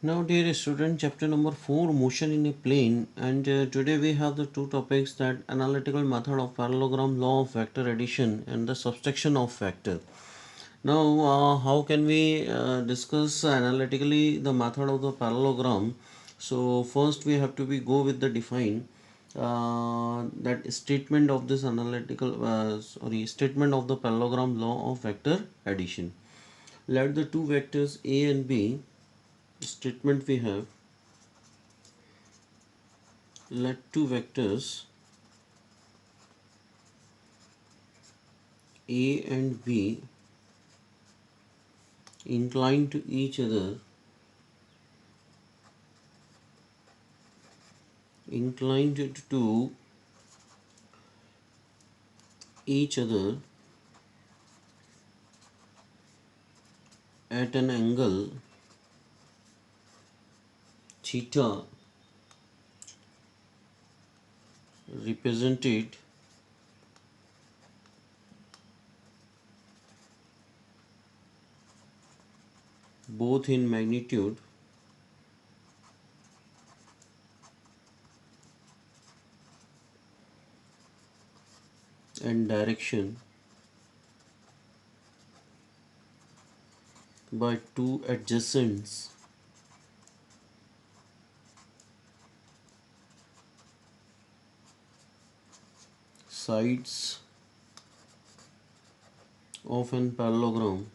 Now, dear student, chapter number 4, motion in a plane, and today we have the two topics, that analytical method of parallelogram, law of vector addition, and the subtraction of vector. Now, how can we discuss analytically the method of the parallelogram? So, first we have to go with the define that statement of this analytical statement of the parallelogram law of vector addition. Let the two vectors a and b statement we have. Let two vectors a and b incline to each other, inclined to each other at an angle theta represented both in magnitude and direction by two adjacent sides of an parallelogram,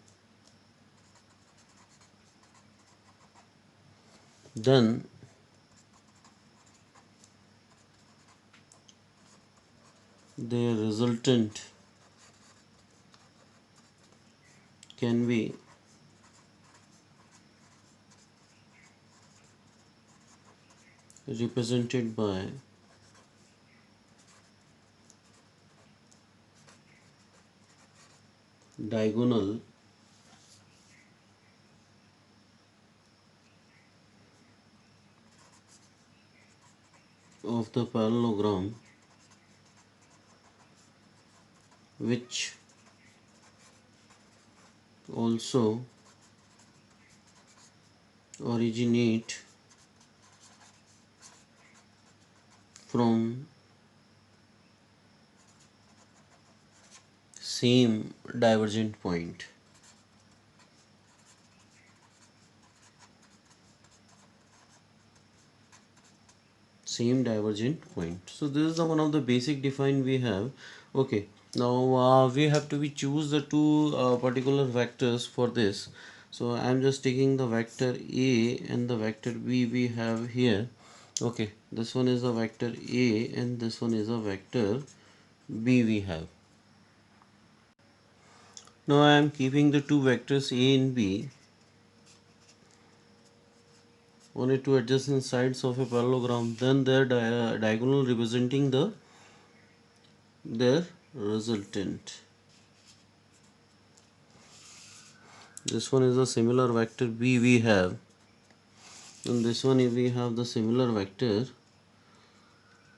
then their resultant can be represented by diagonal of the parallelogram, which also originate from same divergent point. Same divergent point. So this is the one of the basic define we have. Okay, now we have to choose the two particular vectors for this. So I'm just taking the vector a and the vector b we have here. Okay, this one is a vector a and this one is a vector b we have. Now I am keeping the two vectors a and b on the two adjacent sides of a parallelogram, then their diagonal representing their resultant. This one is a similar vector b we have, and this one we have the similar vector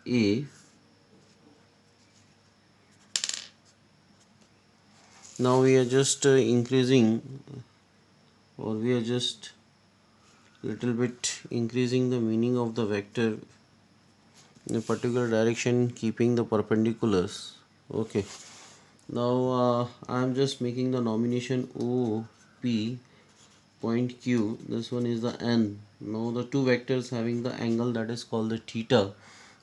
a. Now we are just increasing, or we are just little bit increasing the meaning of the vector in a particular direction, keeping the perpendiculars. Okay, now I am just making the nomination o p point q. This one is the n. Now the two vectors having the angle that is called the theta,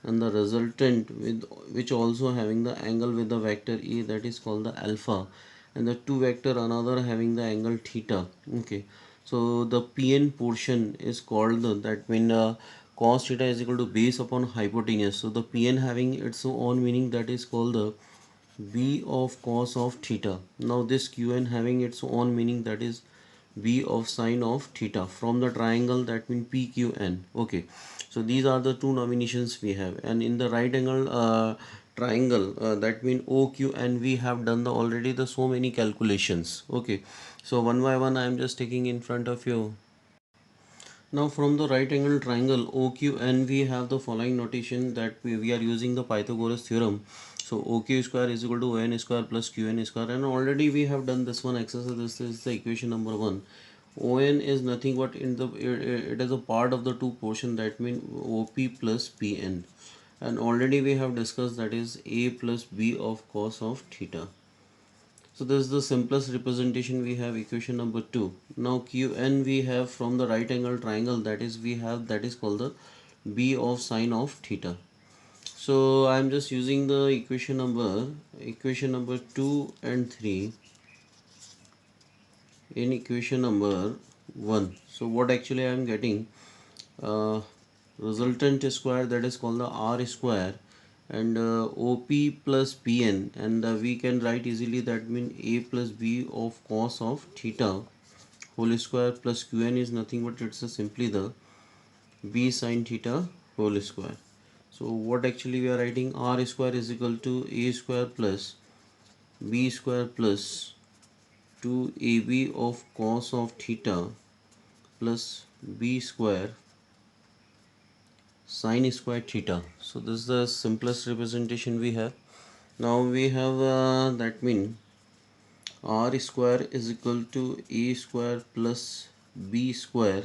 and the resultant with which also having the angle with the vector a, that is called the alpha, and the two vector another having the angle theta. Okay, so the pn portion is called that mean cos theta is equal to base upon hypotenuse. So the pn having its own meaning, that is called the b of cos of theta. Now this qn having its own meaning, that is b of sine of theta from the triangle, that means pqn. Okay, so these are the two nominations we have, and in the right angle triangle, that means oq, and we have done the already the so many calculations. Okay, so one by one I am just taking in front of you. Now from the right angle triangle OQN, we have the following notation, that we are using the Pythagoras theorem. So OQ square is equal to ON square plus QN square, and already we have done this one exercise. This is the equation number 1. ON is nothing but it is a part of the two portion, that means OP plus PN, and already we have discussed that is A plus B of cos of theta. So this is the simplest representation. We have equation number 2. Now Qn we have from the right angle triangle, that is we have, that is called the B of sine of theta. So I am just using the equation number 2 and 3 in equation number 1. So what actually I am getting, uh, resultant square, that is called the R square, and OP plus PN, and we can write easily, that means A plus B of cos of theta whole square, plus Qn is nothing but it's simply the B sin theta whole square. So what actually we are writing, R square is equal to A square plus B square plus 2AB of cos of theta plus B square sine square theta. So this is the simplest representation we have. Now we have that mean R square is equal to A square plus B square,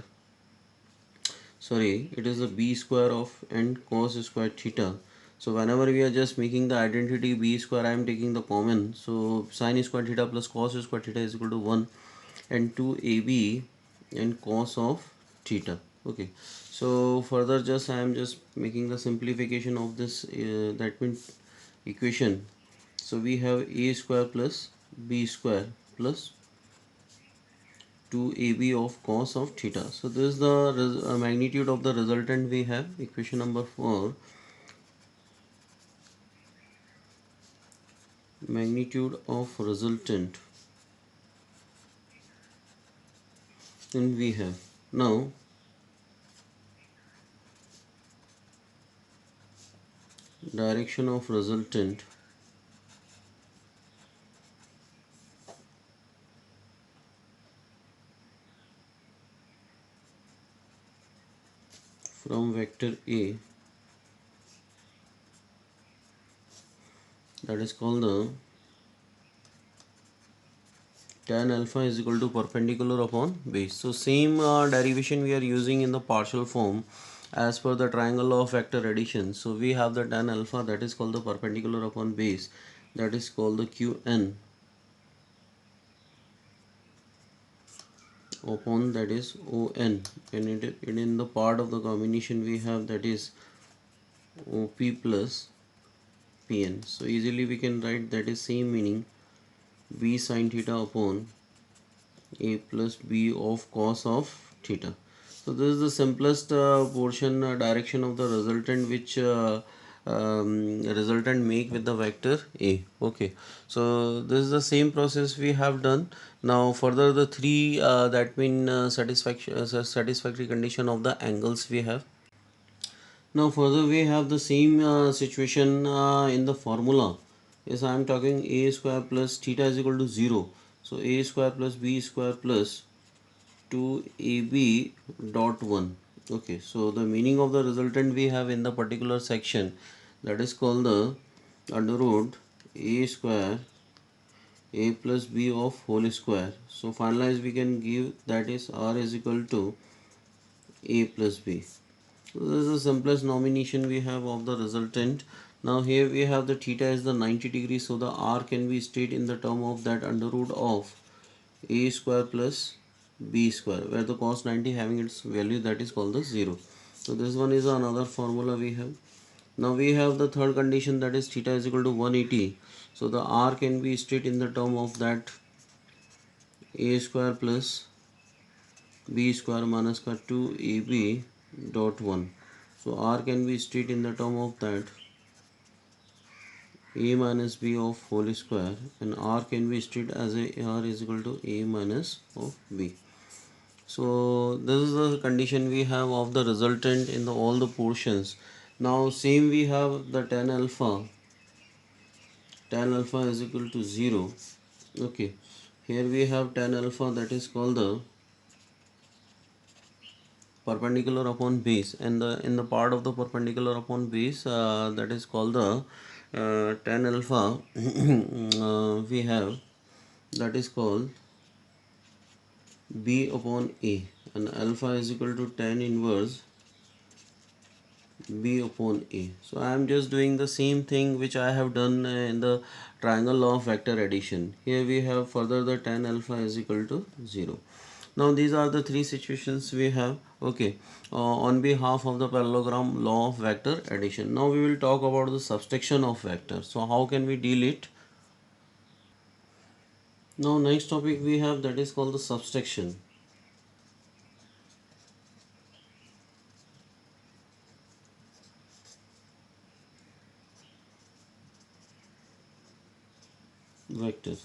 sorry, it is the B square of and cos square theta. So whenever we are just making the identity B square, I am taking the common, so sine square theta plus cos square theta is equal to 1 and 2AB and cos of theta. Okay, so further just I am just making the simplification of this, that means equation. So we have A square plus B square plus 2AB of cos of theta. So this is the magnitude of the resultant we have. Equation number 4, magnitude of resultant, and we have now direction of resultant from vector A, that is called the tan alpha is equal to perpendicular upon base. So same derivation we are using in the partial form as per the triangle of vector addition. So we have the tan alpha, that is called the perpendicular upon base, that is called the Qn upon, that is On, and it in the part of the combination we have, that is OP plus PN. So easily we can write, that is same meaning B sin theta upon A plus B of cos of theta. So this is the simplest portion, direction of the resultant, which resultant make with the vector A. Okay, so this is the same process we have done. Now further the three that mean satisfactory condition of the angles we have. Now further we have the same situation in the formula. Yes, I am talking A square plus theta is equal to 0. So A square plus B square plus 2AB dot 1. Okay, so the meaning of the resultant we have in the particular section, that is called the under root A square A plus B of whole square. So finalize we can give, that is R is equal to A plus B. So this is the simplest nomination we have of the resultant. Now here we have the theta is the 90 degrees, so the R can be stated in the term of that under root of A square plus B square, where the cos 90 having its value, that is called the 0. So this one is another formula we have. Now we have the third condition, that is theta is equal to 180. So the R can be stated in the term of that A square plus B square minus 2AB dot 1. So R can be stated in the term of that A minus B of whole square, and R can be stated as a R is equal to A minus of B. So this is the condition we have of the resultant in the all the portions. Now same we have the tan alpha. Tan alpha is equal to 0. Okay, here we have tan alpha, that is called the perpendicular upon base, and the in the part of the perpendicular upon base, that is called the tan alpha we have, that is called b upon a, and alpha is equal to tan inverse b upon a. So I am just doing the same thing which I have done in the triangle law of vector addition. Here we have further the tan alpha is equal to 0. Now these are the three situations we have, okay, on behalf of the parallelogram law of vector addition. Now we will talk about the subtraction of vector. So how can we deal it? Now next topic we have, that is called the subtraction. Vectors.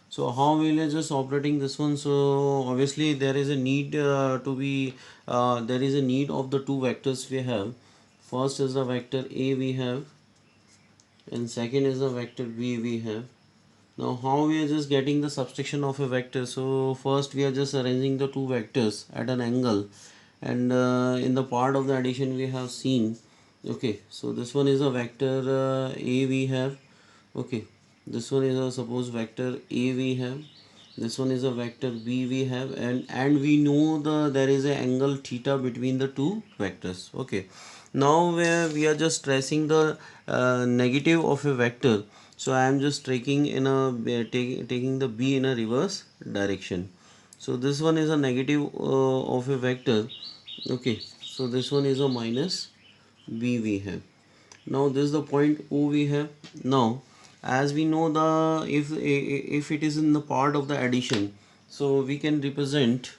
So how will I just operating this one? So obviously there is a need there is a need of the two vectors we have. First is the vector a we have, and second is the vector b we have. Now how we are just getting the subtraction of a vector? So first we are just arranging the two vectors at an angle, and in the part of the addition we have seen, okay, so this one is a vector a we have, okay, this one is a suppose vector a we have, this one is a vector b we have, and we know there is a angle theta between the two vectors, okay. Now where we are just tracing the negative of a vector, so I am just taking in a taking the b in a reverse direction. So this one is a negative of a vector, okay, so this one is a minus b we have. Now this is the point o we have. Now as we know, the if it is in the part of the addition, so we can represent,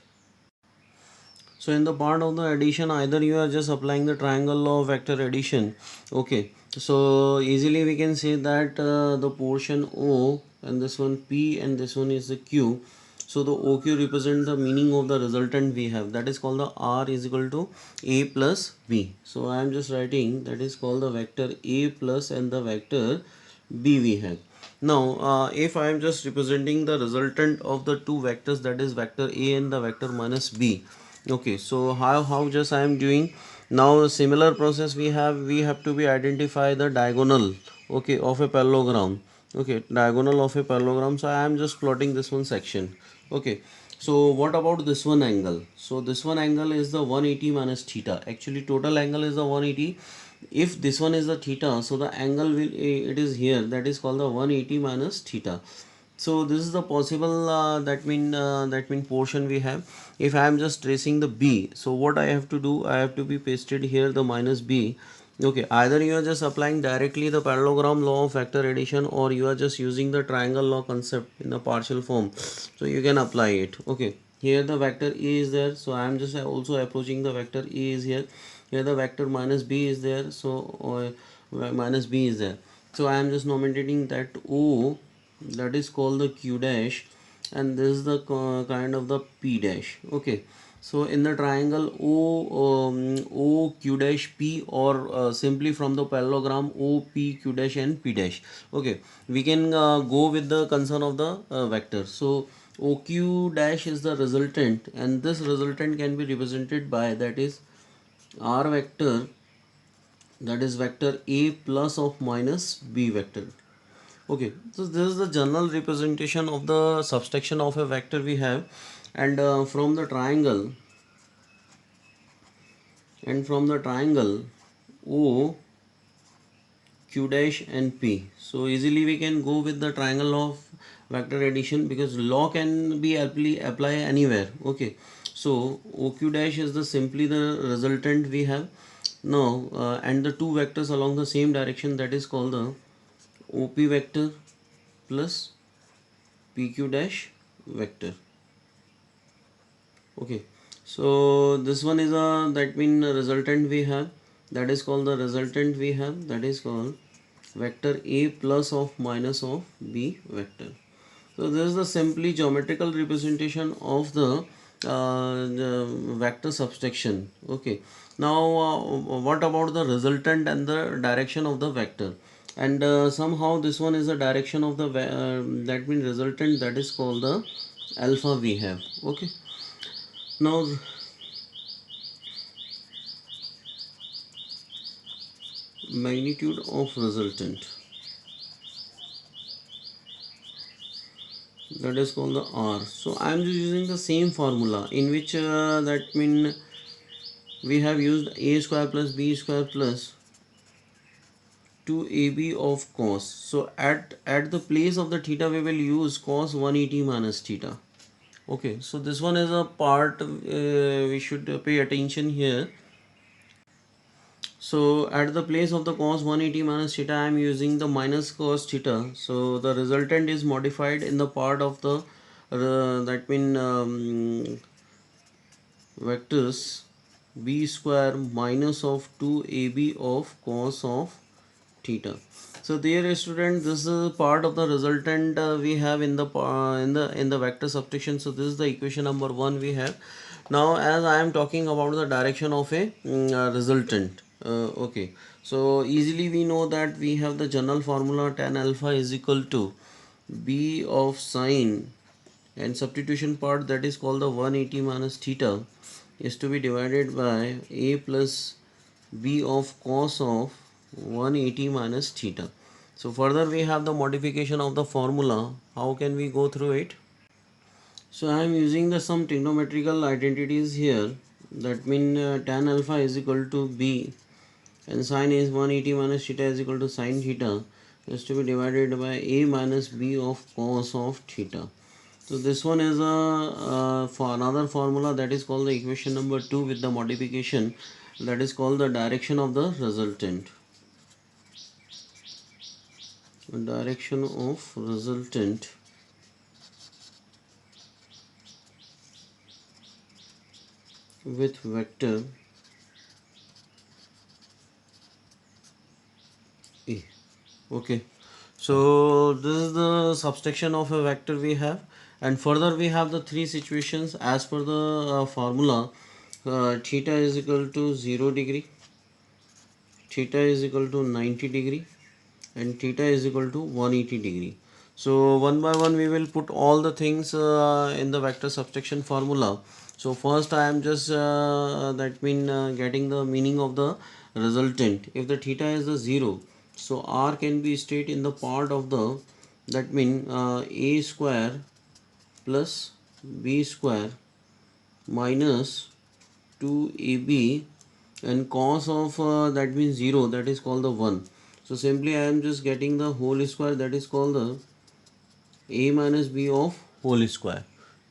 so in the part of the addition, either you are just applying the triangle law of vector addition, okay, so easily we can say that the portion o and this one p and this one is the q. So the OQ represent the meaning of the resultant we have, that is called the R is equal to A plus B. So I am just writing that is called the vector A plus and the vector B we have. Now if I am just representing the resultant of the two vectors, that is vector A and the vector minus B, okay, so how just I am doing now, a similar process we have to be identify the diagonal, okay, of a parallelogram, okay, diagonal of a parallelogram. So I am just plotting this one section, okay. So what about this one angle? So this one angle is the 180 minus theta. Actually total angle is the 180. If this one is the theta, so the angle will it is here, that is called the 180 minus theta. So this is the possible that mean portion we have. If I am just tracing the b, so what I have to do, I have to be pasted here the minus b, okay. Either you are just applying directly the parallelogram law of vector addition, or you are just using the triangle law concept in a partial form, so you can apply it, okay. Here the vector a is there, so I am just also approaching the vector a is here. Here the vector minus b is there, so minus b is there, so I am just nominating that o, that is called the q dash, and this is the kind of the p dash, okay. So in the triangle o q dash p, or simply from the parallelogram o p q dash and p dash, okay, we can go with the concern of the vector. So oq dash is the resultant, and this resultant can be represented by, that is r vector, that is vector a plus of minus b vector. Okay, so this is the general representation of the subtraction of a vector we have, and from the triangle O, Q dash and P. So easily we can go with the triangle of vector addition, because law can be apply anywhere. Okay, so OQ dash is the simply the resultant we have now, and the two vectors along the same direction, that is called the OP vector plus PQ dash vector. Okay, so this one is a, that mean resultant we have, that is called the resultant we have, that is called vector a plus of minus of b vector. So this is the simply geometrical representation of the vector subtraction, okay. Now what about the resultant and the direction of the vector? And somehow this one is the direction of the that means resultant, that is called the alpha we have, okay. Now that is called the R. So I am just using the same formula in which that mean we have used a square plus b square plus 2ab of cos. So at the place of the theta we will use cos 180 minus theta. Okay, so this one is a part we should pay attention here. So at the place of the cos 180 minus theta I am using the minus cos theta. So the resultant is modified in the part of the that mean vectors b square minus of 2ab of cos of theta. So dear student, this is part of the resultant we have in the vector subtraction. So this is the equation number 1 we have. Now as I am talking about the direction of a resultant, okay, so easily we know that we have the general formula tan alpha is equal to b of sine, and substitution part, that is called the 180 minus theta, is to be divided by a plus b of cos of 180 minus theta. So further we have the modification of the formula. How can we go through it? So I am using the some trigonometrical identities here. That mean tan alpha is equal to b, and sine is 180 minus theta is equal to sine theta, is to be divided by a minus b of cos of theta. So this one is for another formula, that is called the equation number 2 with the modification, that is called the direction of the resultant. Direction of resultant with vector A. Okay, so this is the subtraction of a vector we have, and further we have the three situations as per the formula. Theta is equal to 0 degree, theta is equal to 90 degree, and theta is equal to 180 degree. So one by one we will put all the things in the vector subtraction formula. So first I am just that mean getting the meaning of the resultant. If the theta is the 0, so r can be stated in the part of the, that mean a square plus b square minus 2ab, and cos of that means 0, that is called the 1. So simply I am just getting the whole square, that is called the a minus b of whole square,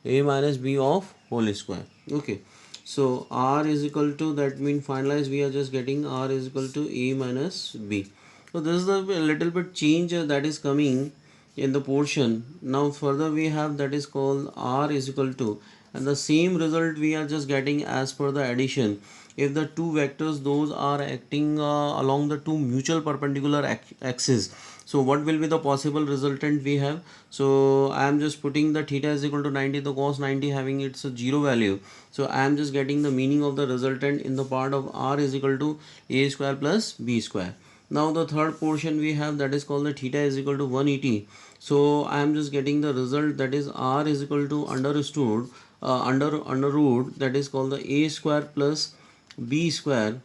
a minus b of whole square. Okay, so r is equal to, that mean finalize we are just getting r is equal to a minus b. So this is the little bit change that is coming in the portion. Now further we have, that is called r is equal to, and the same result we are just getting as per the addition. If the two vectors those are acting along the two mutual perpendicular axes, so what will be the possible resultant we have? So I am just putting the theta is equal to 90, the cos 90 having its 0 value. So I am just getting the meaning of the resultant in the part of r is equal to a square plus b square. Now the third portion we have, that is called the theta is equal to 180. So I am just getting the result, that is r is equal to under root, that is called the a square plus b square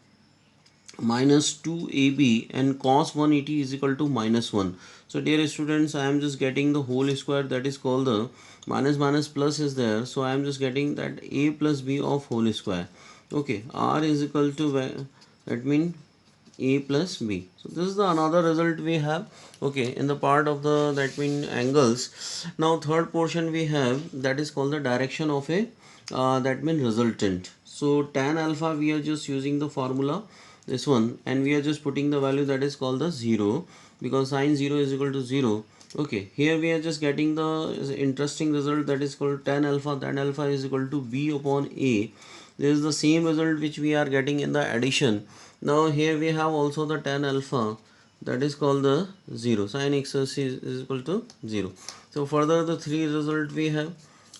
minus 2ab, and cos 180 is equal to minus 1. So dear students, I am just getting the whole square, that is called the minus minus plus is there. So I am just getting that a plus b of whole square. Okay, r is equal to, that means a plus b. So this is the another result we have, okay, in the part of the, that mean angles. Now third portion we have, that is called the direction of a that mean resultant. So tan alpha we are just using the formula, this one, and we are just putting the value, that is called the 0, because sine 0 is equal to 0. Okay, here we are just getting the interesting result, that is called tan alpha is equal to b upon a. This is the same result which we are getting in the addition. Now here we have also the tan alpha, that is called the 0, sin x is equal to 0. So further the three result we have,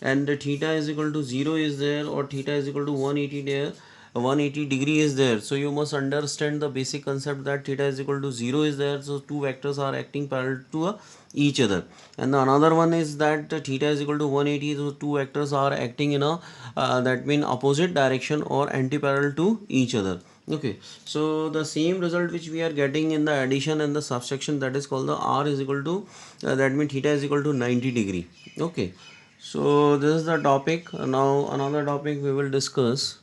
and the theta is equal to 0 is there, or theta is equal to 180 there, 180 degree is there. So you must understand the basic concept that theta is equal to 0 is there, so two vectors are acting parallel to each other. And the another one is that theta is equal to 180, so two vectors are acting in a that mean opposite direction or anti-parallel to each other. Okay, so the same result which we are getting in the addition and the subtraction, that is called the r is equal to that means theta is equal to 90 degree. Okay, so this is the topic. Now another topic we will discuss.